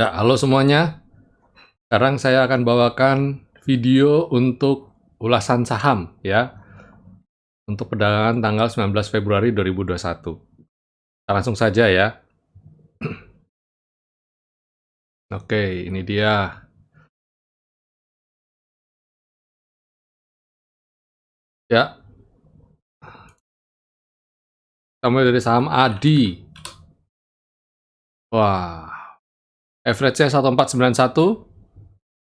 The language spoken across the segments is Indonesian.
Ya, halo semuanya. Sekarang saya akan bawakan video untuk ulasan saham ya, untuk perdagangan tanggal 19 Februari 2021. Kita langsung saja ya. Oke, ini dia. Ya, kami dari saham ADI. Wah, average-nya 1491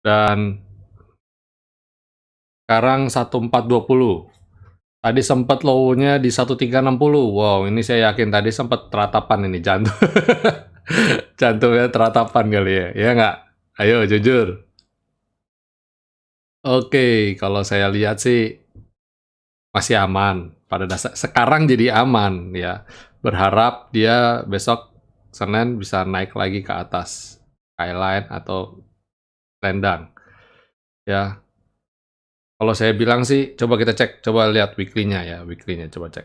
dan sekarang 1420. Tadi sempat low-nya di 1360. Wow, ini saya yakin tadi sempat teratapan ini jantung. Jantungnya teratapan kali ya. Ya nggak? Ayo jujur. Oke, kalau saya lihat sih masih aman. Pada dasar sekarang jadi aman ya. Berharap dia besok Senin bisa naik lagi ke atas skyline atau landang ya. Kalau saya bilang sih coba kita cek, coba lihat weekly-nya ya, weekly-nya coba cek.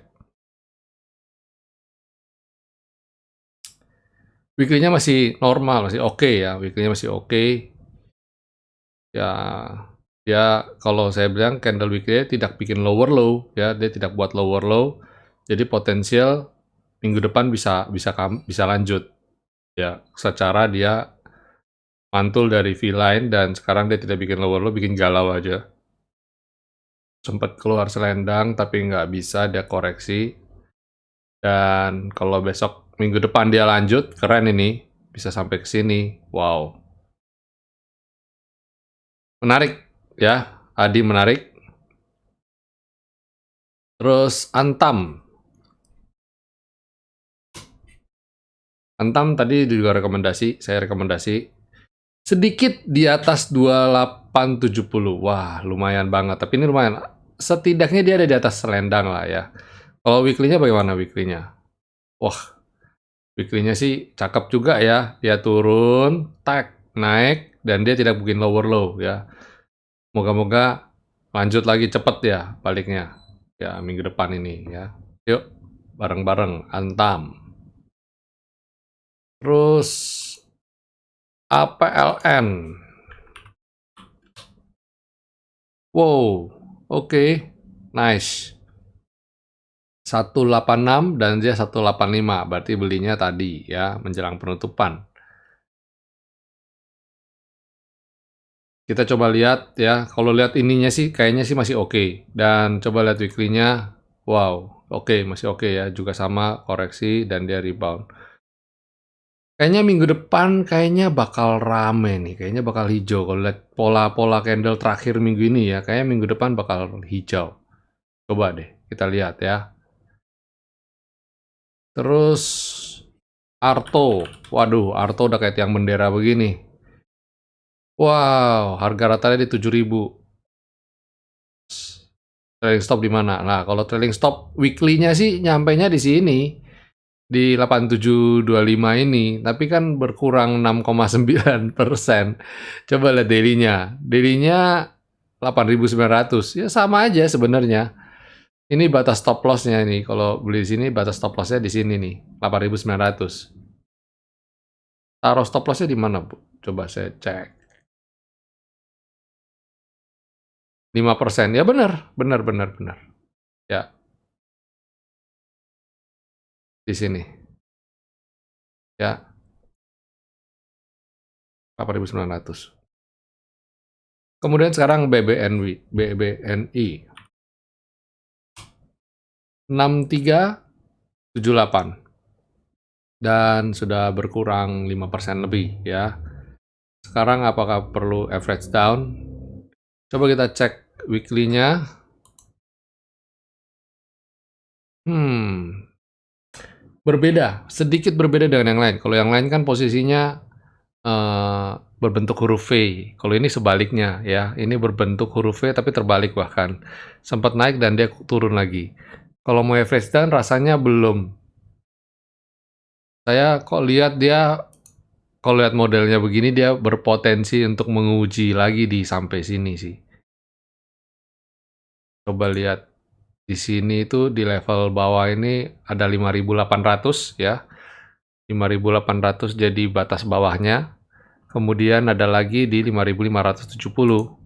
Weekly-nya masih normal, masih oke ya, weekly-nya masih oke. Ya, dia kalau saya bilang candle weekly tidak bikin lower low ya, dia tidak buat lower low. Jadi potensial minggu depan bisa lanjut ya, secara dia mantul dari V-line dan sekarang dia tidak bikin lower low, bikin galau aja. Sempat keluar selendang tapi nggak bisa, dia koreksi. Dan kalau besok minggu depan dia lanjut, keren ini, bisa sampai ke sini. Wow. Menarik ya, Adi menarik. Terus Antam. Antam tadi juga rekomendasi, saya rekomendasi sedikit di atas 2870. Wah, lumayan banget. Tapi ini lumayan. Setidaknya dia ada di atas selendang lah ya. Kalau weekly-nya bagaimana weekly-nya? Wah, weekly-nya sih cakep juga ya. Dia turun, tag, naik, dan dia tidak bikin lower low ya. Moga-moga lanjut lagi cepet ya baliknya. Ya, minggu depan ini ya. Yuk, bareng-bareng, Antam. Terus APLN. Wow, oke, nice. 186 dan dia 185, berarti belinya tadi ya, menjelang penutupan. Kita coba lihat ya, kalau lihat ininya sih kayaknya sih masih oke. Dan coba lihat weekly-nya, wow, oke, masih oke ya, juga sama koreksi dan dia rebound. Kayaknya minggu depan kayaknya bakal rame nih, kayaknya bakal hijau. Kalau lihat pola-pola candle terakhir minggu ini ya, kayaknya minggu depan bakal hijau. Coba deh, kita lihat ya. Terus Arto, waduh, Arto udah kayak tiang bendera begini. Wow, harga ratanya di 7.000. Trailing stop di mana? Nah, kalau trailing stop weekly-nya sih nyampainya di sini, di 8725 ini, tapi kan berkurang 6,9%. Coba lihat daily-nya. Daily-nya 8.900. Ya sama aja sebenarnya. Ini batas stop loss-nya nih. Kalau beli di sini batas stop loss-nya di sini nih, 8.900. Taruh stop loss-nya di mana, Bu? Coba saya cek. 5%. Ya benar, benar, benar, benar. Ya, di sini. Ya, 8.900. Kemudian sekarang BBNI 6378 dan sudah berkurang 5% lebih ya. Sekarang apakah perlu average down? Coba kita cek weekly-nya. Berbeda, sedikit berbeda dengan yang lain. Kalau yang lain kan posisinya berbentuk huruf V. Kalau ini sebaliknya ya, ini berbentuk huruf V tapi terbalik bahkan. Sempat naik dan dia turun lagi. Kalau mau average down rasanya belum. Saya kok lihat dia, kalau lihat modelnya begini dia berpotensi untuk menguji lagi di sampai sini sih. Coba lihat di sini itu di level bawah ini ada 5.800 ya. 5.800 jadi batas bawahnya. Kemudian ada lagi di 5.570.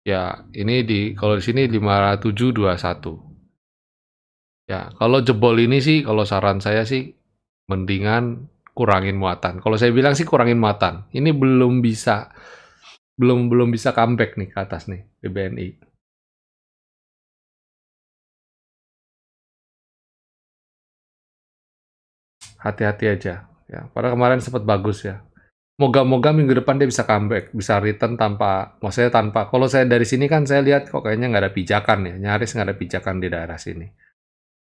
Ya, ini kalau di sini 5721. Ya, kalau jebol ini sih, kalau saran saya sih, mendingan kurangin muatan. Kalau saya bilang sih kurangin muatan. Ini belum bisa comeback nih ke atas nih, BBNI. Hati-hati aja. Ya, padahal kemarin sempat bagus ya. Moga-moga minggu depan dia bisa comeback, bisa return maksudnya tanpa, kalau saya dari sini kan saya lihat kok kayaknya nggak ada pijakan ya, nyaris nggak ada pijakan di daerah sini.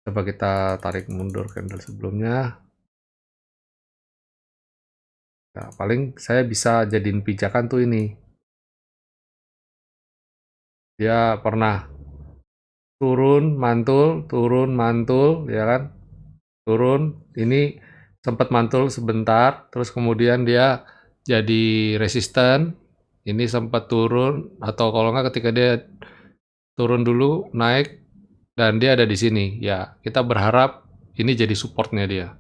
Coba kita tarik mundur candle sebelumnya. Nah, paling saya bisa jadiin pijakan tuh ini. Dia pernah turun, mantul, ya kan? Turun, ini sempat mantul sebentar, terus kemudian dia jadi resisten, ini sempat turun, atau kalau nggak ketika dia turun dulu, naik, dan dia ada di sini. Ya, kita berharap ini jadi supportnya dia.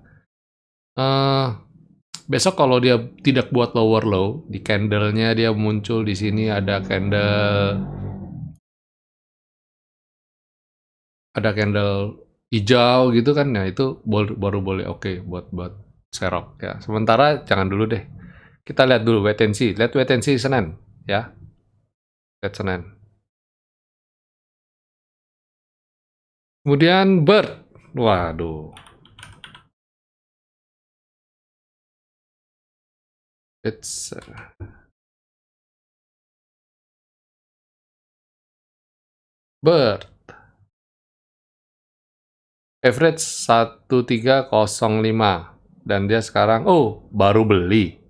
Eh, Besok kalau dia tidak buat lower low, di candle-nya dia muncul di sini ada candle hijau gitu kan, nah itu baru boleh oke buat serok ya. Sementara jangan dulu deh. Kita lihat dulu lihat wait and see Senin ya, lihat Senin. Kemudian bird, waduh, it's bird average 1305 dan dia sekarang baru beli.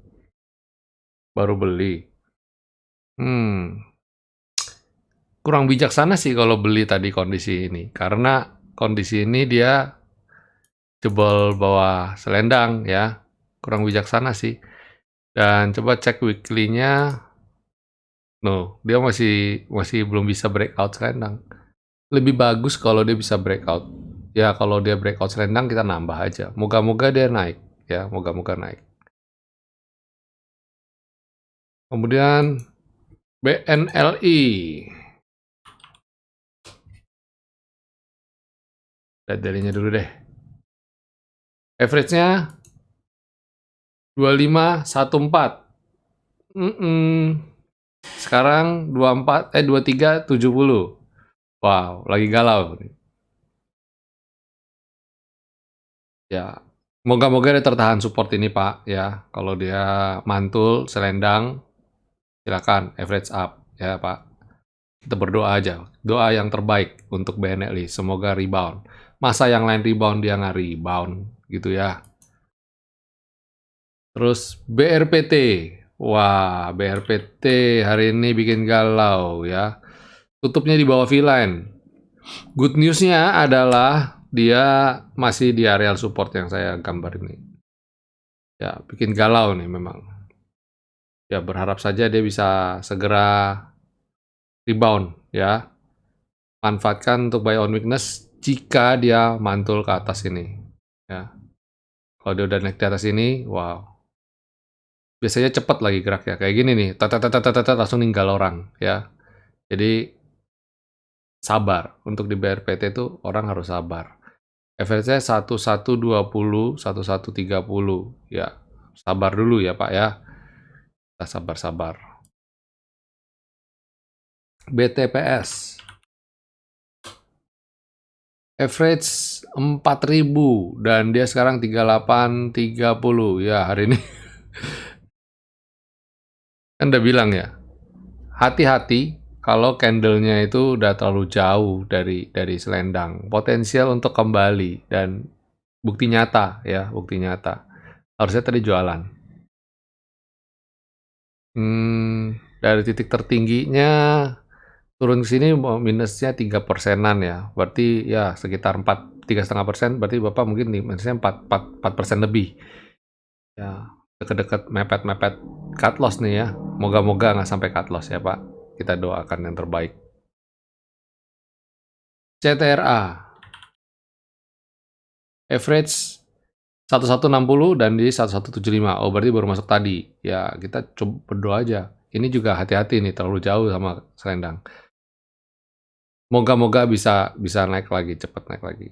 Kurang bijaksana sih kalau beli tadi kondisi ini, karena kondisi ini dia jebol bawah selendang ya, kurang bijaksana sih. Dan coba cek weekly-nya, dia masih belum bisa breakout selendang. Lebih bagus kalau dia bisa breakout. Ya kalau dia breakout selendang kita nambah aja. Moga-moga dia naik ya, moga-moga naik. Kemudian BNLI. Lihat darinya dulu deh. Average-nya 2514. Sekarang 2370. Wow, lagi galau. Ya, moga-moga dia tertahan support ini Pak ya. Kalau dia mantul, selendang, silakan average up ya Pak. Kita berdoa aja, doa yang terbaik untuk BNLI, semoga rebound. Masa yang lain rebound dia nggak rebound gitu ya. Terus BRPT, wah BRPT hari ini bikin galau ya. Tutupnya di bawah V-line. Good news-nya adalah dia masih di areal support yang saya gambar ini. Ya, bikin galau nih memang. Ya, berharap saja dia bisa segera rebound ya. Manfaatkan untuk buy on weakness jika dia mantul ke atas ini. Ya. Kalau dia udah naik di atas ini, wow. Biasanya cepat lagi gerak ya. Kayak gini nih, langsung ninggal orang ya. Jadi sabar. Untuk di BRPT itu orang harus sabar. Average-nya 1120, 1130 ya. Sabar dulu ya Pak ya. Kita sabar-sabar. BTPS average 4.000 dan dia sekarang 3830 ya hari ini. Kan udah bilang ya, hati-hati kalau candle-nya itu udah terlalu jauh dari selendang, potensial untuk kembali, dan bukti nyata ya, bukti nyata. Harusnya tadi jualan. Dari titik tertingginya turun ke sini minusnya 3%-an ya. Berarti ya sekitar 3,5%, berarti Bapak mungkin minusnya 4% lebih. Ya, dekat-dekat mepet-mepet cut loss nih ya. Moga-moga nggak sampai cut loss ya Pak. Kita doakan yang terbaik. CTRA average 1160 dan di 1175. Oh, berarti baru masuk tadi. Ya, kita coba berdoa aja. Ini juga hati-hati nih, terlalu jauh sama selendang. Moga-moga bisa naik lagi, cepat naik lagi.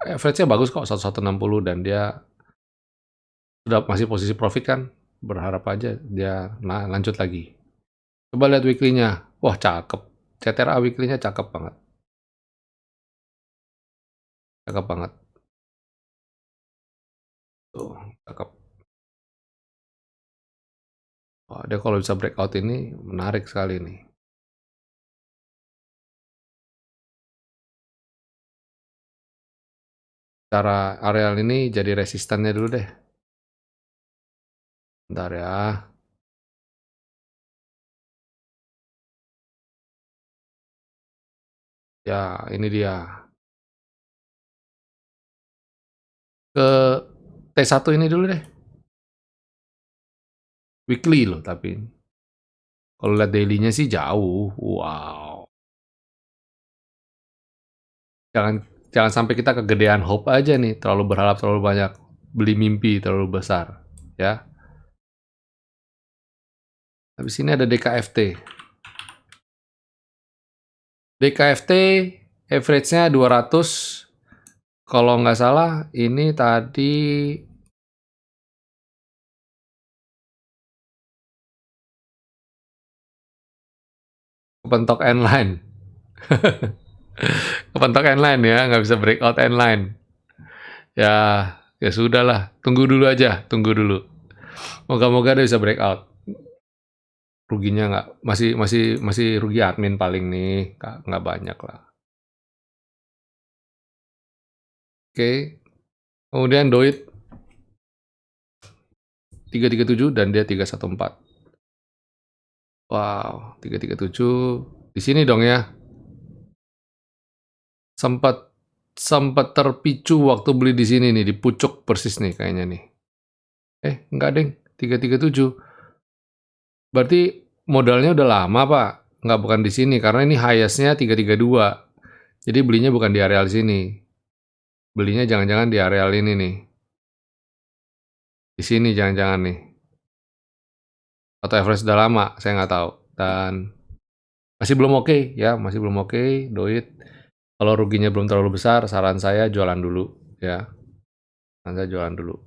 Average-nya bagus kok, 1160 dan dia sudah masih posisi profit kan. Berharap aja dia lanjut lagi. Coba lihat weekly-nya. Wah, cakep. CTRA weekly-nya cakep banget. Cakep banget. Tuh, cakep. Wah, dia kalau bisa breakout ini menarik sekali nih. Cara areal ini jadi resistannya dulu deh. Bentar ya. Ya, ini dia. Ke T1 ini dulu deh. Weekly loh tapi. Kalau lihat daily-nya sih jauh. Wow. Jangan jangan sampai kita kegedean hope aja nih, terlalu berharap terlalu banyak, beli mimpi terlalu besar, ya. Habis ini ada DKFT. DKFT average-nya 200. Kalau nggak salah ini tadi kepentok N-line. Kepentok N-line ya, nggak bisa breakout N-line. Ya, ya sudahlah, tunggu dulu aja, tunggu dulu. Moga-moga dia bisa breakout. Ruginya masih rugi admin paling nih, nggak banyak lah. Oke, kemudian Doit 337 dan dia 314. Wow, 337 di sini dong ya. Sempat terpicu waktu beli di sini nih, di pucuk persis nih kayaknya nih. Enggak deng, 337. Berarti modalnya udah lama, Pak. Nggak, bukan di sini karena ini highest-nya 332. Jadi belinya bukan di areal sini. Belinya jangan-jangan di areal ini nih. Di sini jangan-jangan nih. Atau average udah lama, saya nggak tahu. Dan masih belum oke ya, masih belum oke, Doit. Kalau ruginya belum terlalu besar, saran saya jualan dulu ya. Saran saya jualan dulu.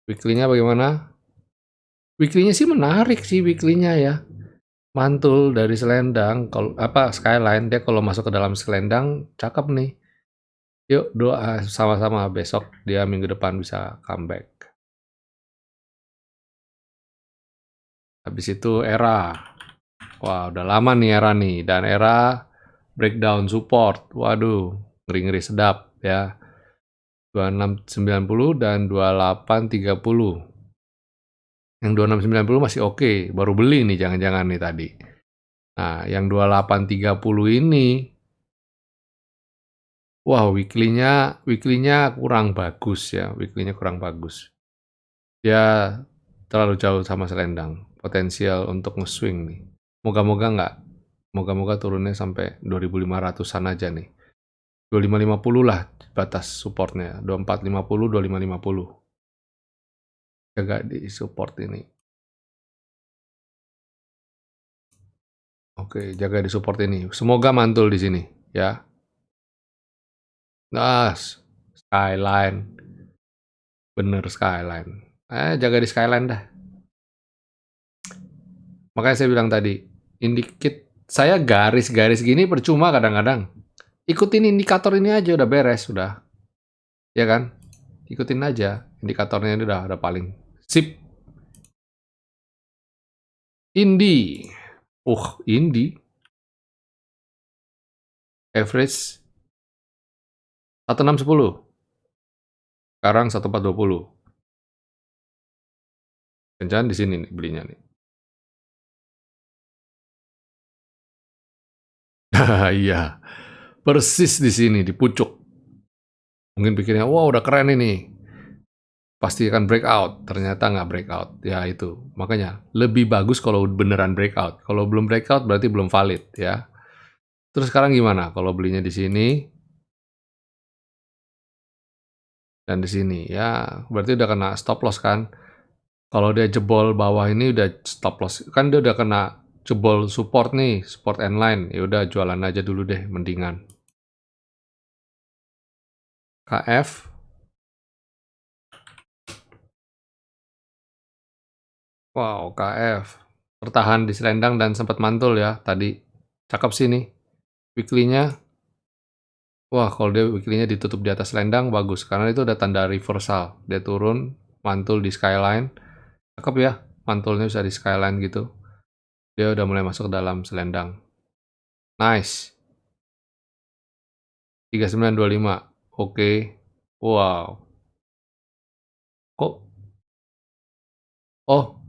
Weekly-nya bagaimana? Weekly-nya sih menarik sih weekly-nya ya. Mantul dari selendang, kalau skyline, dia kalau masuk ke dalam selendang cakep nih. Yuk doa sama-sama besok dia minggu depan bisa comeback. Habis itu era. Wah, udah lama nih era nih, dan era breakdown support. Waduh, ngeri-ngeri sedap ya. 2690 dan 2830. Yang 2690 masih oke, baru beli nih jangan-jangan nih tadi. Nah, yang 2830 ini, wah weekly-nya kurang bagus ya, weekly-nya kurang bagus. Dia terlalu jauh sama selendang, potensial untuk nge-swing nih. Moga-moga nggak, moga-moga turunnya sampai 2500-an aja nih. 2550 lah batas supportnya, 2450, 2550. Jaga di support ini. Oke, jaga di support ini. Semoga mantul di sini, ya. Nah, skyline. Bener skyline. Jaga di skyline dah. Makanya saya bilang tadi, saya garis-garis gini percuma kadang-kadang. Ikutin indikator ini aja udah beres, sudah. Ya kan? Ikutin aja. Indikatornya ini udah paling sip. Indi. Indi. Average 1610. Sekarang 1420. Jangan di sini nih belinya nih. Iya. Persis di sini, di pucuk. Mungkin pikirnya, wah udah keren ini. Pasti akan breakout. Ternyata nggak breakout. Ya itu. Makanya lebih bagus kalau beneran breakout. Kalau belum breakout berarti belum valid ya. Terus sekarang gimana? Kalau belinya di sini, dan di sini, ya berarti udah kena stop loss kan. Kalau dia jebol bawah ini udah stop loss, kan dia udah kena jebol support nih, support end line, ya udah jualan aja dulu deh mendingan. KF. Wow, KF. Bertahan di selendang dan sempat mantul ya tadi. Cakep sih nih. Weekly-nya, wah kalau dia weekly-nya ditutup di atas selendang bagus, karena itu udah tanda reversal. Dia turun, mantul di skyline. Cakep ya, mantulnya bisa di skyline gitu. Dia udah mulai masuk ke dalam selendang. Nice. 3925. Oke. Wow. Kok? Oh,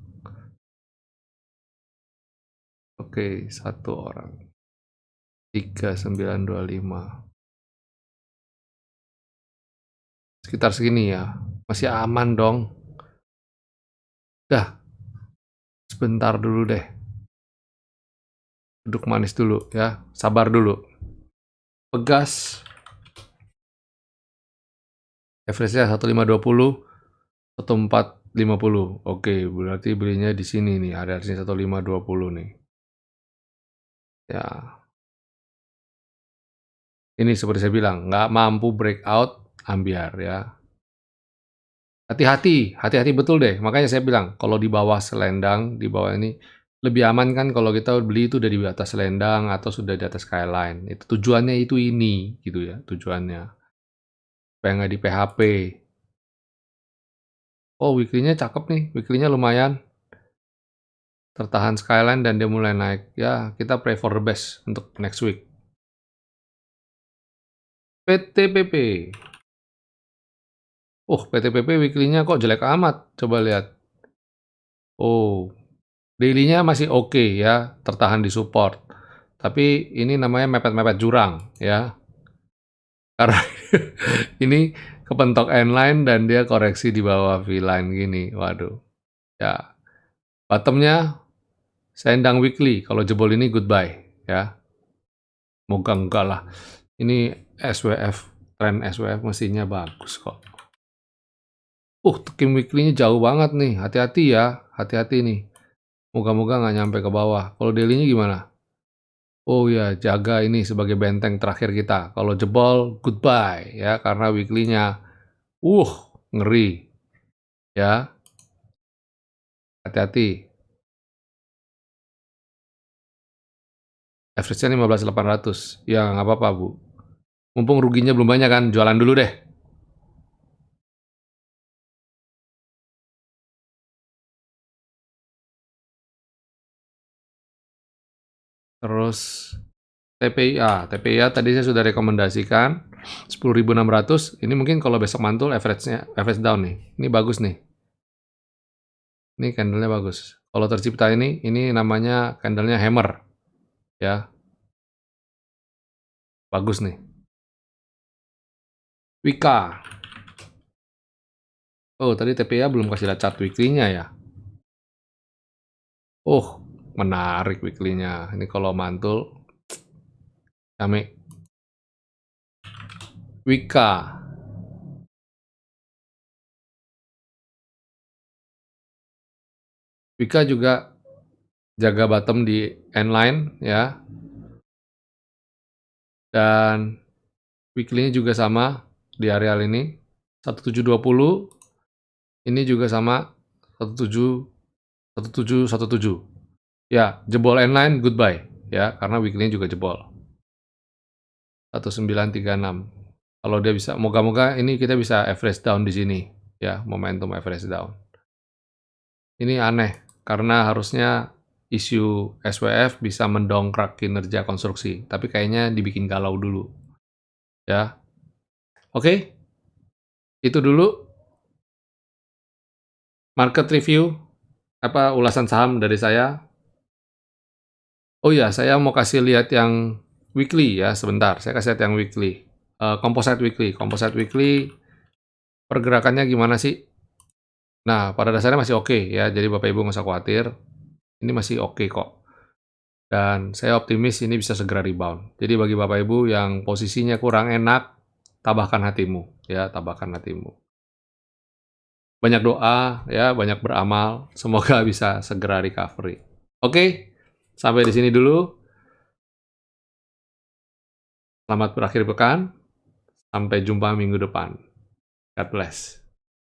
oke, satu orang. 3925. Sekitar segini ya. Masih aman dong. Dah, sebentar dulu deh. Duduk manis dulu ya. Sabar dulu. Pegas. Average-nya 1520, 1450. Oke, berarti belinya di sini nih. Ada di 1520 nih. Ya. Ini seperti saya bilang, nggak mampu breakout, ambiar ya. Hati-hati, hati-hati betul deh. Makanya saya bilang, kalau di bawah selendang, di bawah ini, lebih aman kan kalau kita beli itu udah di atas selendang atau sudah di atas skyline. Itu tujuannya itu ini, gitu ya, tujuannya. Supaya nggak di PHP. Oh, weekly-nya cakep nih, weekly-nya lumayan. Tertahan skyline dan dia mulai naik. Ya, kita pray for the best untuk next week. PTPP. Oh, PTPP weekly-nya kok jelek amat. Coba lihat. Oh, daily-nya masih oke ya, tertahan di support. Tapi ini namanya mepet-mepet jurang ya. Karena ini kepentok N-line dan dia koreksi di bawah V-line gini. Waduh. Ya, bottom-nya selendang weekly. Kalau jebol ini goodbye ya. Moga enggak lah. Ini SWF, tren SWF mestinya bagus kok. Kim weekly-nya jauh banget nih. Hati-hati ya, hati-hati nih. Moga-moga nggak nyampe ke bawah. Kalau daily-nya gimana? Oh ya, jaga ini sebagai benteng terakhir kita. Kalau jebol, goodbye ya, karena weekly-nya, ngeri ya. Hati-hati. Average-nya 15.800. Ya nggak apa-apa Bu. Mumpung ruginya belum banyak kan, jualan dulu deh. Terus TPIA tadi saya sudah rekomendasikan 10.600. Ini mungkin kalau besok mantul average-nya, average down nih. Ini bagus nih. Ini candle-nya bagus. Kalau tercipta ini namanya candle-nya hammer. Ya, bagus nih. Wika. Oh, tadi TPIA belum kasih lihat chart weekly-nya ya. Oh, menarik weekly-nya. Ini kalau mantul, kami Wika. Wika juga jaga bottom di N-line ya. Dan weekly-nya juga sama di areal ini. 1720. Ini juga sama 1717. Ya, jebol N-line goodbye ya, karena weekly-nya juga jebol. 1936. Kalau dia bisa, moga-moga ini kita bisa average down di sini ya, momentum average down. Ini aneh karena harusnya isu SWF bisa mendongkrak kinerja konstruksi, tapi kayaknya dibikin galau dulu ya. Oke, itu dulu market review, ulasan saham dari saya. Oh iya, saya mau kasih lihat yang weekly ya, sebentar. Saya kasih lihat yang weekly. Composite weekly pergerakannya gimana sih? Nah, pada dasarnya masih oke ya, jadi Bapak Ibu nggak usah khawatir. Ini masih oke kok. Dan saya optimis ini bisa segera rebound. Jadi bagi Bapak Ibu yang posisinya kurang enak, tabahkan hatimu ya, tabahkan hatimu. banyak doa ya, banyak beramal, semoga bisa segera recovery. Oke, sampai di sini dulu. Selamat berakhir pekan, sampai jumpa minggu depan. God bless.